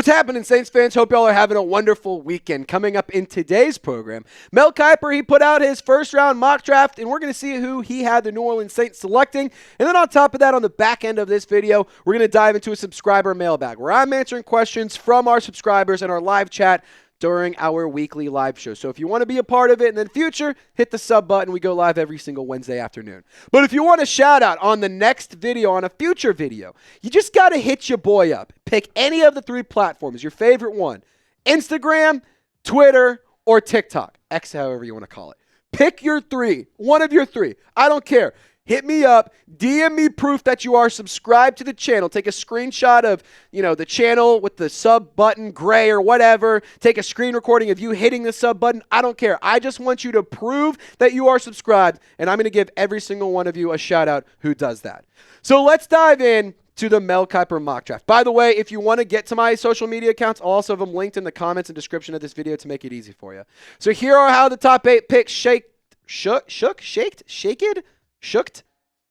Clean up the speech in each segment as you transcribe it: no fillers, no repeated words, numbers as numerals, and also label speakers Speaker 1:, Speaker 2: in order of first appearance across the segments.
Speaker 1: What's happening, Saints fans? Hope y'all are having a wonderful weekend. Coming up in today's program, Mel Kiper, he put out his first-round mock draft, and we're going to see who he had the New Orleans Saints selecting. And then on top of that, on the back end of this video, we're going to dive into a subscriber mailbag, where I'm answering questions from our subscribers in our live chat during our weekly live show. So if you want to be a part of it in the future, hit the sub button. We go live every single Wednesday afternoon. But if you want a shout out on the next video, on a future video, you just got to hit your boy up. Pick any of the 3 platforms, your favorite one: Instagram, Twitter, or TikTok. X, however you want to call it. Pick your 3, one of your 3. I don't care. Hit me up, DM me proof that you are subscribed to the channel. Take a screenshot of, the channel with the sub button, gray or whatever. Take a screen recording of you hitting the sub button. I don't care. I just want you to prove that you are subscribed, and I'm going to give every single one of you a shout out who does that. So let's dive in to the Mel Kiper mock draft. By the way, if you want to get to my social media accounts, I'll also have them linked in the comments and description of this video to make it easy for you. So here are how the top 8 picks shooketh?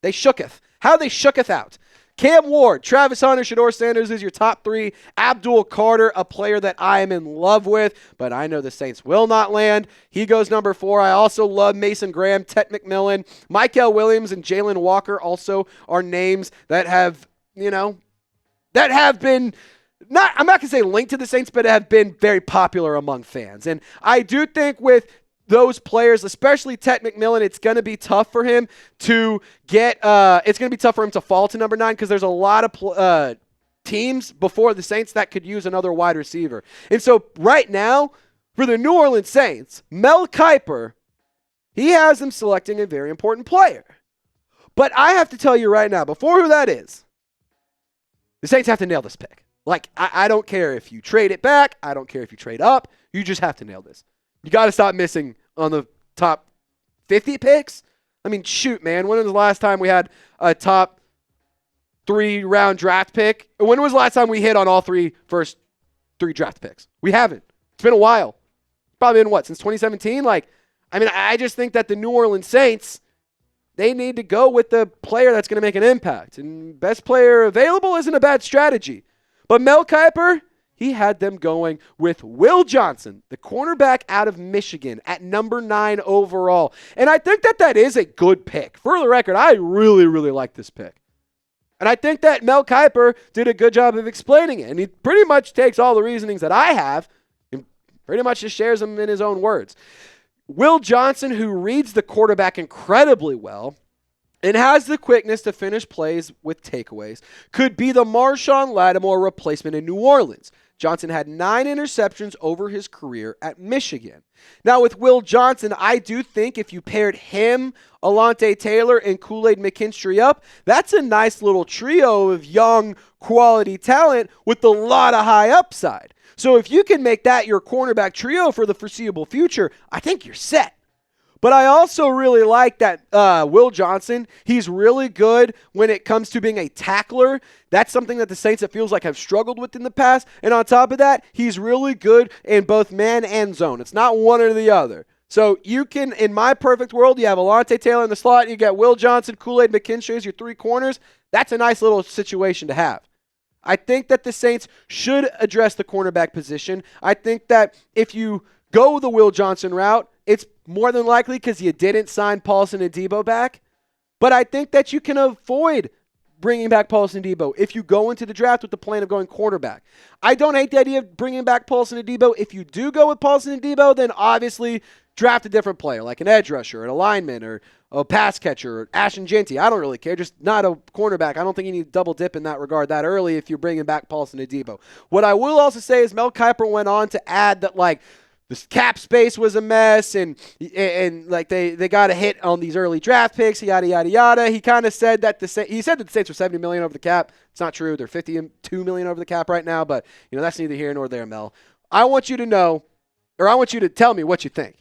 Speaker 1: They shooketh. How they shooketh out. Cam Ward, Travis Hunter, Shedeur Sanders is your top 3. Abdul Carter, a player that I am in love with, but I know the Saints will not land. He goes number 4. I also love Mason Graham, Ted McMillan, Michael Williams, and Jalen Walker also are names that have, been I'm not going to say linked to the Saints, but have been very popular among fans. And I do think with those players, especially Ted McMillan, it's going to be tough for him to get it's going to be tough for him to fall to number 9 because there's a lot of teams before the Saints that could use another wide receiver. And so right now, for the New Orleans Saints, Mel Kiper, he has them selecting a very important player. But I have to tell you right now, before who that is, the Saints have to nail this pick. Like, I don't care if you trade it back. I don't care if you trade up. You just have to nail this. You got to stop missing on the top 50 picks. I mean, shoot, man. When was the last time we had a top 3-round draft pick? When was the last time we hit on all first 3 draft picks? We haven't. It's been a while. Probably been, since 2017? I just think that the New Orleans Saints, they need to go with the player that's going to make an impact. And best player available isn't a bad strategy. But Mel Kiper, he had them going with Will Johnson, the cornerback out of Michigan, at number 9 overall. And I think that is a good pick. For the record, I really, really like this pick. And I think that Mel Kiper did a good job of explaining it. And he pretty much takes all the reasonings that I have and pretty much just shares them in his own words. Will Johnson, who reads the quarterback incredibly well and has the quickness to finish plays with takeaways, could be the Marshawn Lattimore replacement in New Orleans. Johnson had 9 interceptions over his career at Michigan. Now, with Will Johnson, I do think if you paired him, Alontae Taylor, and Kool-Aid McKinstry up, that's a nice little trio of young, quality talent with a lot of high upside. So if you can make that your cornerback trio for the foreseeable future, I think you're set. But I also really like that Will Johnson, he's really good when it comes to being a tackler. That's something that the Saints, it feels like, have struggled with in the past. And on top of that, he's really good in both man and zone. It's not one or the other. So you can, in my perfect world, you have Alontae Taylor in the slot, you got Will Johnson, Kool-Aid McKinstry as your 3 corners. That's a nice little situation to have. I think that the Saints should address the cornerback position. I think that if you go the Will Johnson route, it's more than likely because you didn't sign Paulson and Debo back. But I think that you can avoid bringing back Paulson and Debo if you go into the draft with the plan of going cornerback. I don't hate the idea of bringing back Paulson and Debo. If you do go with Paulson and Debo, then obviously draft a different player, like an edge rusher, an alignment, or a pass catcher, or Ashton Jeanty. I don't really care. Just not a cornerback. I don't think you need to double dip in that regard that early if you're bringing back Paulson and Debo. What I will also say is Mel Kiper went on to add that, the cap space was a mess, and they got a hit on these early draft picks, yada yada yada. He kind of said that the Saints were $70 million over the cap. It's not true. They're $52 million over the cap right now, but that's neither here nor there, Mel. I want you to know, or I want you to tell me what you think.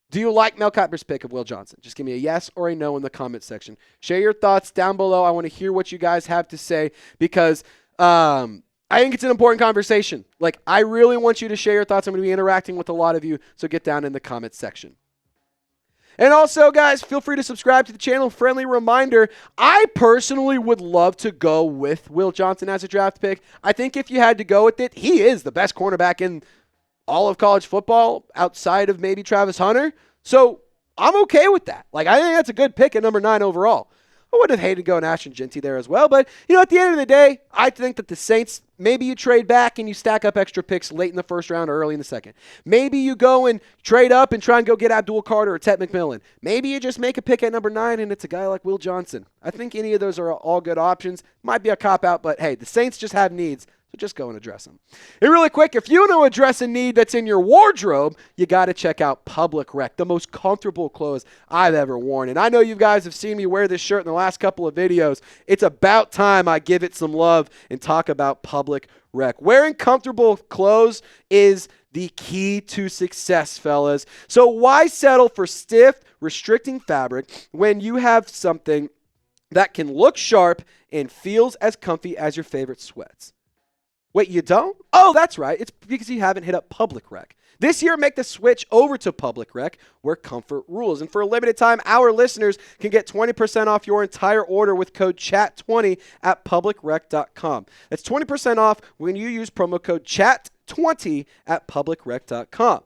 Speaker 1: Do you like Mel Kiper's pick of Will Johnson? Just give me a yes or a no in the comment section. Share your thoughts down below. I want to hear what you guys have to say because I think it's an important conversation. I really want you to share your thoughts. I'm going to be interacting with a lot of you, so get down in the comments section. And also, guys, feel free to subscribe to the channel. Friendly reminder, I personally would love to go with Will Johnson as a draft pick. I think if you had to go with it, he is the best cornerback in all of college football outside of maybe Travis Hunter. So I'm okay with that. Like, I think that's a good pick at number 9 overall. I would have hated going Ashton Jeanty there as well. But, at the end of the day, I think that the Saints, maybe you trade back and you stack up extra picks late in the first round or early in the second. Maybe you go and trade up and try and go get Abdul Carter or Ted McMillan. Maybe you just make a pick at number 9 and it's a guy like Will Johnson. I think any of those are all good options. Might be a cop-out, but hey, the Saints just have needs. So just go and address them. And really quick, if you want to address a need that's in your wardrobe, you got to check out Public Rec, the most comfortable clothes I've ever worn. And I know you guys have seen me wear this shirt in the last couple of videos. It's about time I give it some love and talk about Public Rec. Wearing comfortable clothes is the key to success, fellas. So why settle for stiff, restricting fabric when you have something that can look sharp and feels as comfy as your favorite sweats? Wait, you don't? Oh, that's right. It's because you haven't hit up Public Rec. This year, make the switch over to Public Rec, where comfort rules. And for a limited time, our listeners can get 20% off your entire order with code CHAT20 at publicrec.com. That's 20% off when you use promo code CHAT20 at publicrec.com.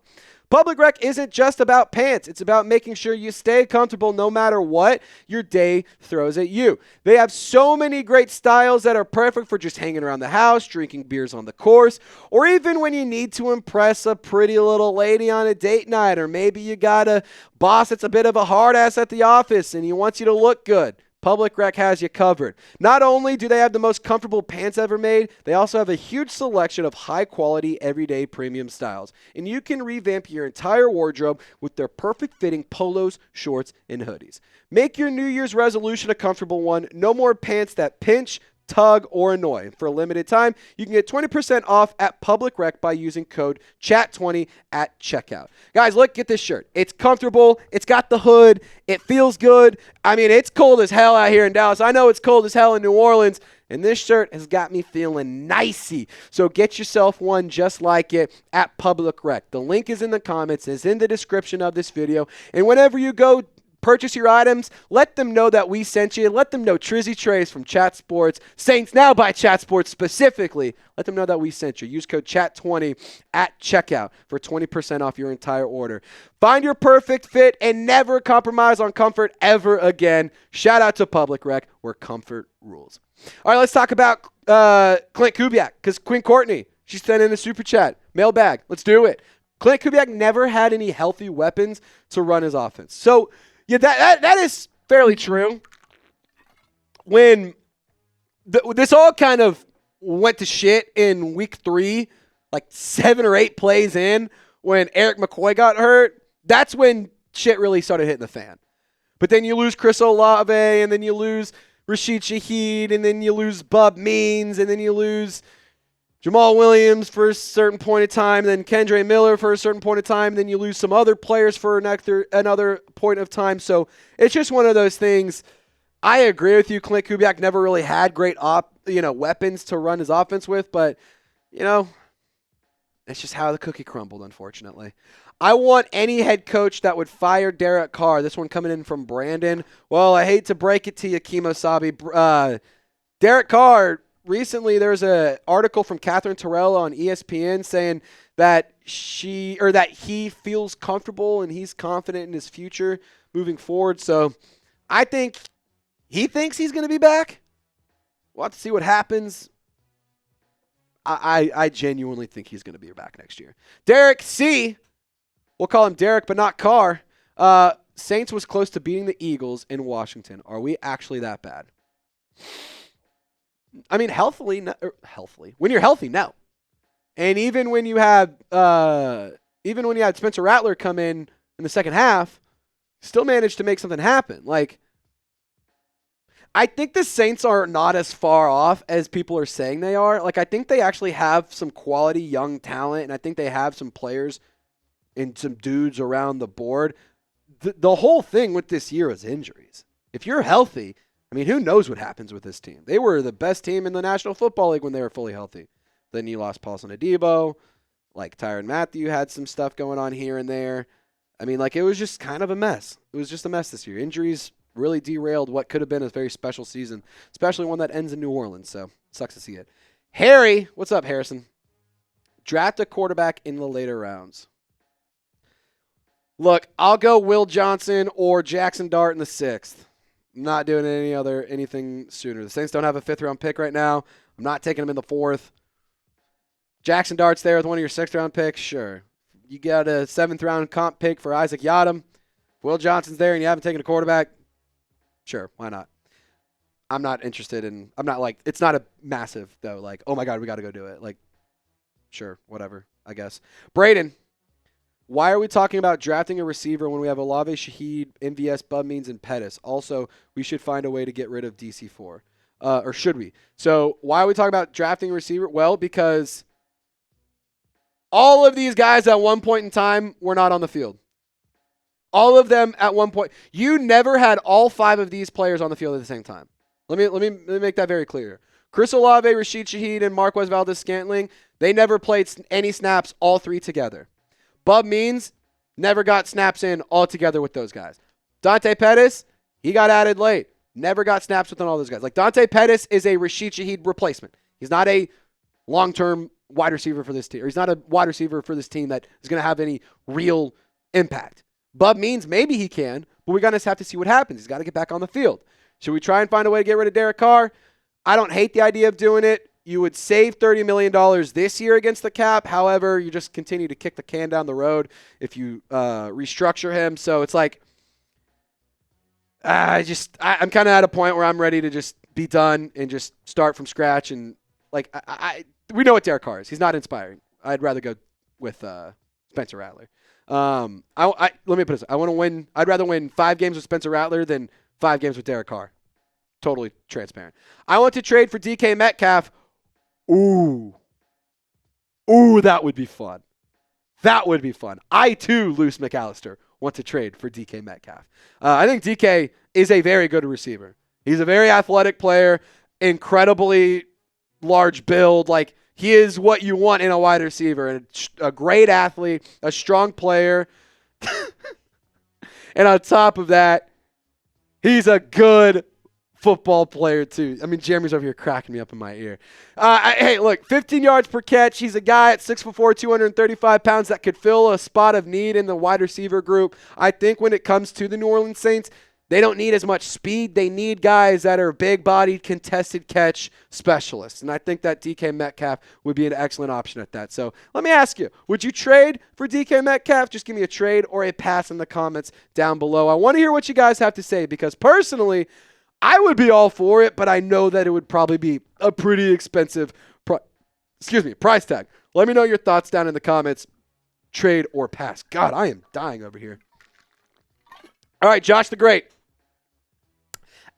Speaker 1: Public Rec isn't just about pants. It's about making sure you stay comfortable no matter what your day throws at you. They have so many great styles that are perfect for just hanging around the house, drinking beers on the course, or even when you need to impress a pretty little lady on a date night, or maybe you got a boss that's a bit of a hard ass at the office and he wants you to look good. Public Rec has you covered. Not only do they have the most comfortable pants ever made, they also have a huge selection of high-quality, everyday premium styles. And you can revamp your entire wardrobe with their perfect-fitting polos, shorts, and hoodies. Make your New Year's resolution a comfortable one. No more pants that pinch, tug, or annoy. For a limited time, you can get 20% off at Public Rec by using code CHAT20 at checkout. Guys, look, get this shirt. It's comfortable. It's got the hood. It feels good. I mean, it's cold as hell out here in Dallas. I know it's cold as hell in New Orleans, and this shirt has got me feeling nicey. So get yourself one just like it at Public Rec. The link is in the comments. It's in the description of this video. And whenever you go purchase your items, let them know that we sent you. Let them know Trizzy Trays from Chat Sports, Saints Now by Chat Sports specifically. Let them know that we sent you. Use code CHAT20 at checkout for 20% off your entire order. Find your perfect fit and never compromise on comfort ever again. Shout out to Public Rec, where comfort rules. All right, let's talk about Klint Kubiak, because Quinn Courtney, she sent in a super chat. Mailbag, let's do it. Klint Kubiak never had any healthy weapons to run his offense. So, yeah, that is fairly true. When this all kind of went to shit in week 3, like 7 or 8 plays in, when Eric McCoy got hurt, that's when shit really started hitting the fan. But then you lose Chris Olave, and then you lose Rasheed Shaheed, and then you lose Bub Means, and then you lose Jamal Williams for a certain point of time, then Kendre Miller for a certain point of time, then you lose some other players for another point of time. So it's just one of those things. I agree with you. Klint Kubiak never really had great weapons to run his offense with, but it's just how the cookie crumbled, unfortunately. I want any head coach that would fire Derek Carr. This one coming in from Brandon. Well, I hate to break it to you, Kimo Sabi. Derek Carr, recently there's an article from Catherine Terrell on ESPN saying that he feels comfortable and he's confident in his future moving forward. So I think he thinks he's going to be back. We'll have to see what happens. I genuinely think he's going to be back next year. Derek C. We'll call him Derek, but not Carr. Saints was close to beating the Eagles in Washington. Are we actually that bad? I mean, healthily. When you're healthy, no. And even when you had Spencer Rattler come in the second half, still managed to make something happen. Like, I think the Saints are not as far off as people are saying they are. Like, I think they actually have some quality young talent, and I think they have some players and some dudes around the board. The whole thing with this year is injuries. If you're healthy, I mean, who knows what happens with this team? They were the best team in the National Football League when they were fully healthy. Then you lost Paulson Adebo. Like, Tyrann Mathieu had some stuff going on here and there. I mean, like, it was just kind of a mess. It was just a mess this year. Injuries really derailed what could have been a very special season, especially one that ends in New Orleans. So, sucks to see it. Harry, what's up, Harrison? Draft a quarterback in the later rounds. Look, I'll go Will Johnson or Jackson Dart in the 6th. I'm not doing anything sooner. The Saints don't have a 5th-round pick right now. I'm not taking him in the 4th. Jackson Dart's there with one of your 6th-round picks, sure. You got a 7th-round comp pick for Isaac Yiadom. Will Johnson's there and you haven't taken a quarterback, sure, why not? I'm not interested in – I'm not like – it's not a massive, though, like, oh, my God, we got to go do it. Like, sure, whatever, I guess. Braden, why are we talking about drafting a receiver when we have Olave, Shaheed, MVS, Bub Means, and Pettis? Also, we should find a way to get rid of DC4. Or should we? So why are we talking about drafting a receiver? Well, because all of these guys at one point in time were not on the field. All of them at one point. You never had all 5 of these players on the field at the same time. Let me make that very clear. Chris Olave, Rasheed Shaheed, and Marquez Valdez-Scantling, they never played any snaps all 3 together. Bub Means never got snaps in all together with those guys. Dante Pettis, he got added late. Never got snaps with all those guys. Like, Dante Pettis is a Rasheed Shaheed replacement. He's not a long-term wide receiver for this team. Or he's not a wide receiver for this team that is going to have any real impact. Bub Means, maybe he can, but we're going to have to see what happens. He's got to get back on the field. Should we try and find a way to get rid of Derek Carr? I don't hate the idea of doing it. You would save $30 million this year against the cap. However, you just continue to kick the can down the road if you restructure him. So it's like, I'm kind of at a point where I'm ready to just be done and just start from scratch. And like, we know what Derek Carr is. He's not inspiring. I'd rather go with Spencer Rattler. Let me put this. I want to win. I'd rather win 5 games with Spencer Rattler than 5 games with Derek Carr. Totally transparent. I want to trade for DK Metcalf. Ooh, that would be fun. That would be fun. I, too, Luce McAllister, want to trade for DK Metcalf. I think DK is a very good receiver. He's a very athletic player, incredibly large build. Like, he is what you want in a wide receiver. And a great athlete, a strong player. And on top of that, he's a good football player, too. I mean, Jeremy's over here cracking me up in my ear. Hey, look, 15 yards per catch. He's a guy at 6'4", 235 pounds that could fill a spot of need in the wide receiver group. I think when it comes to the New Orleans Saints, they don't need as much speed. They need guys that are big-bodied, contested catch specialists. And I think that DK Metcalf would be an excellent option at that. So let me ask you, would you trade for DK Metcalf? Just give me a trade or a pass in the comments down below. I want to hear what you guys have to say because personally, I would be all for it, but I know that it would probably be a pretty expensive price tag. Let me know your thoughts down in the comments. Trade or pass. God, I am dying over here. All right, Josh the Great.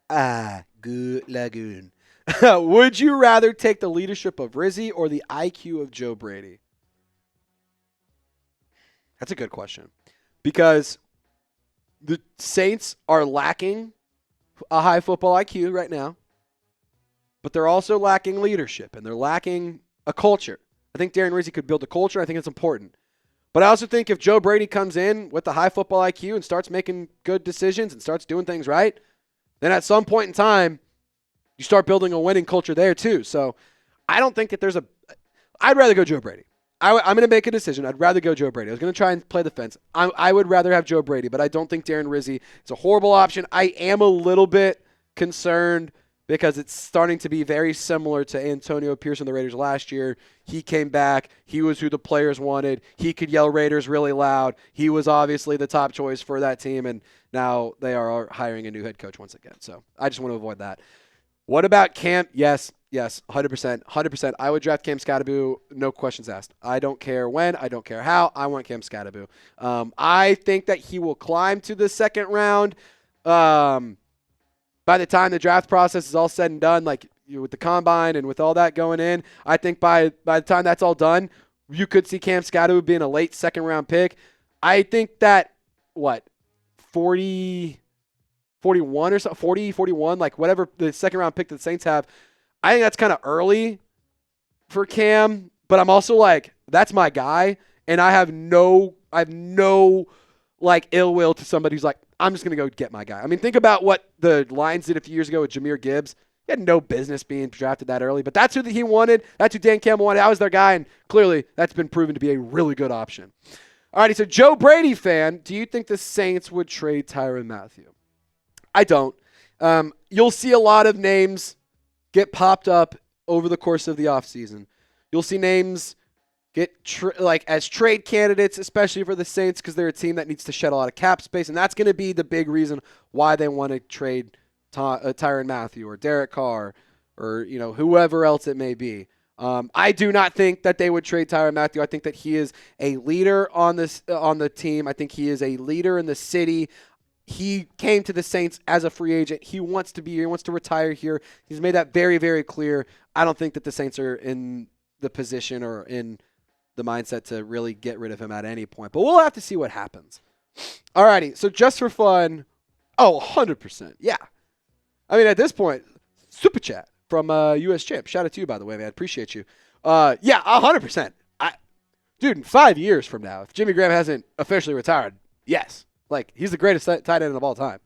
Speaker 1: Good lagoon. Would you rather take the leadership of Rizzi or the IQ of Joe Brady? That's a good question. Because the Saints are lacking a high football IQ right now, but they're also lacking leadership, and they're lacking a culture. I think Darren Rizzi could build a culture. I think it's important. But I also think if Joe Brady comes in with the high football IQ and starts making good decisions and starts doing things right, then at some point in time, you start building a winning culture there too. So I don't think that there's I'd rather go Joe Brady. I'm going to make a decision. I'd rather go Joe Brady. I was going to try and play the fence. I would rather have Joe Brady, but I don't think Darren Rizzi is a horrible option. I am a little bit concerned because it's starting to be very similar to Antonio Pierce and the Raiders last year. He came back. He was who the players wanted. He could yell Raiders really loud. He was obviously the top choice for that team, and now they are hiring a new head coach once again. So I just want to avoid that. What about Cam? Yes, 100%. I would draft Cam Skatteboo, no questions asked. I don't care when. I don't care how. I want Cam Skatteboo. I think that he will climb to the second round. By the time the draft process is all said and done, like with the combine and with all that going in, I think by the time that's all done, you could see Cam Skatteboo being a late second round pick. I think that, 41 or so, 40, 41, like whatever the second round pick that the Saints have, I think that's kind of early for Cam, but I'm also like, that's my guy, and I have no like ill will to somebody who's like, I'm just going to go get my guy. I mean, think about what the Lions did a few years ago with Jahmyr Gibbs. He had no business being drafted that early, but that's who he wanted. That's who Dan Campbell wanted. That was their guy, and clearly that's been proven to be a really good option. All righty, so Joe Brady fan, do you think the Saints would trade Tyrann Mathieu? I don't. You'll see a lot of names get popped up over the course of the offseason. You'll see names get as trade candidates, especially for the Saints, because they're a team that needs to shed a lot of cap space, and that's going to be the big reason why they want to trade Tyrann Mathieu or Derek Carr or whoever else it may be. I do not think that they would trade Tyrann Mathieu. I think that he is a leader on the team. I think he is a leader in the city. He came to the Saints as a free agent. He wants to be here. He wants to retire here. He's made that very, very clear. I don't think that the Saints are in the position or in the mindset to really get rid of him at any point. But we'll have to see what happens. All righty. So just for fun, 100%. Yeah. I mean, at this point, super chat from US Champ. Shout out to you, by the way, man. Appreciate you. Yeah, 100%. Dude, in 5 years from now, if Jimmy Graham hasn't officially retired, yes. Like, he's the greatest tight end of all time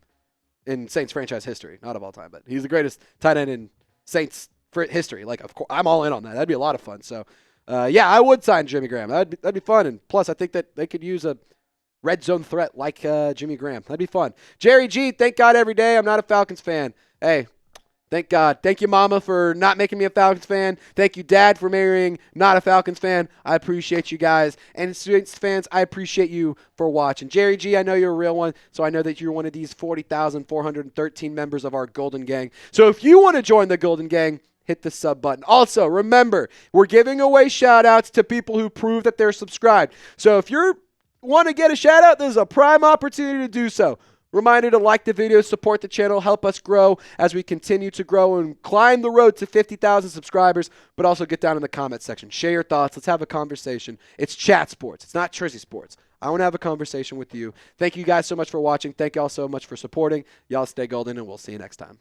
Speaker 1: in Saints franchise history. Not of all time, but he's the greatest tight end in Saints history. Like, of course, I'm all in on that. That'd be a lot of fun. So, yeah, I would sign Jimmy Graham. That'd be fun. And plus, I think that they could use a red zone threat like Jimmy Graham. That'd be fun. Jerry G, thank God every day I'm not a Falcons fan. Hey, thank God. Thank you, Mama, for not making me a Falcons fan. Thank you, Dad, for marrying not a Falcons fan. I appreciate you guys. And Saints fans, I appreciate you for watching. Jerry G, I know you're a real one, so I know that you're one of these 40,413 members of our Golden Gang. So if you want to join the Golden Gang, hit the sub button. Also, remember, we're giving away shout-outs to people who prove that they're subscribed. So if you want to get a shout-out, this is a prime opportunity to do so. Reminder to like the video, support the channel, help us grow as we continue to grow and climb the road to 50,000 subscribers, but also get down in the comment section. Share your thoughts. Let's have a conversation. It's chat sports. It's not Trizzy sports. I want to have a conversation with you. Thank you guys so much for watching. Thank you all so much for supporting. Y'all stay golden, and we'll see you next time.